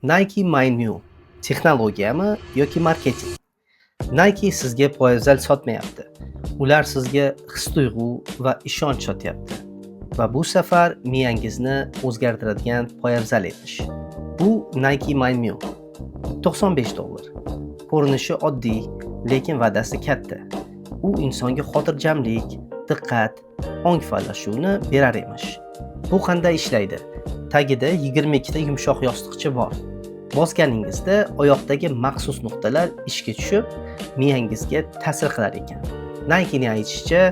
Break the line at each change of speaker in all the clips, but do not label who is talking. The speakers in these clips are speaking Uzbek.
Nike My New texnologiyami yoki marketing? Nike sizga poyabzal sotmayapti. Ular sizga his-tuyg'u va ishonch sotyapti. Va bu safar miyangizni o'zgartiradigan poyabzal etish. Bu Nike My New. $95. Ko'rinishi oddiy, lekin va'dasi katta. U insonga xotirjamlik, diqqat, ong faollashuvi berar emish. Bu qanday ishlaydi? Tagida 22 ta yumshoq yostiqcha bor. Bosganingizda oyoqdagi maxsus nuqtalar ishga tushib, miyangizga ta'sir qilar ekan. Nike'ning aytishicha,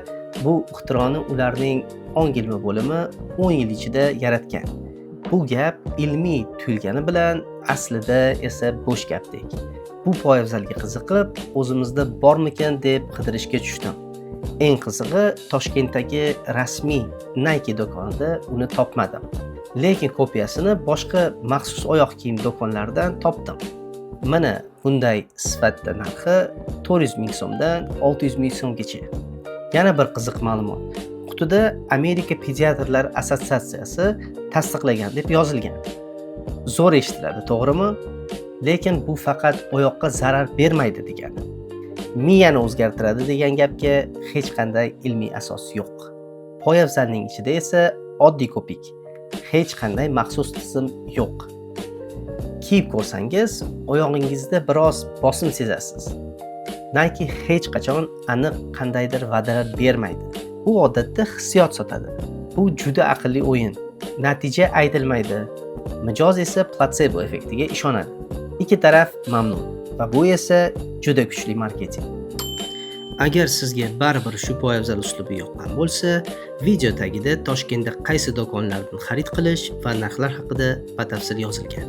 bu ixtironi ularning ong ilmi bo'limi 10 yil ichida yaratgan. Bu gap ilmiy tuyulgani bilan aslida esa bo'sh gapdek. Bu poyabzalga qiziqib, o'zimizda bormikan deb qidirishga tushdim. Eng qizig'i, Toshkentdagi rasmiy Nike do'konida uni topmadim. Lekin kopiyasini boshqa maxsus oyoq kiyim do'konlaridan topdim. Mana bunday sifatda narxi 400 ming so'mdan 600 ming so'mgacha. Yana bir qiziq ma'lumot. Qutida Amerika Pediatrlar assotsiatsiyasi tasdiqlagan deb yozilgan. Zo'r eshitiladi, to'g'rimi? Lekin bu faqat oyoqqa zarar bermaydi degani. Miyani o'zgartiradi degan gapga hech qanday ilmiy asos yo'q. Poyabzalning ichida esa oddiy ko'pik, hech qanday maxsus tizim yo'q. Kiyib ko'rsangiz, oyog'ingizda biroz bosim sezasiz. Nike hech qachon aniq qandaydir va'dalar bermaydi. U odatda hissiyot sotadi. Bu juda aqlli o'yin. Natija aytilmaydi. Mijoz esa platsebo effektiga ishonadi. Ikki taraf mamnun va bu esa juda kuchli marketing. Agar sizga baribir shu poyabzal uslubi yoqqan bo'lsa, video tagida Toshkentda qaysi do'konlardan xarid qilish va narxlar haqida batafsil yozilgan.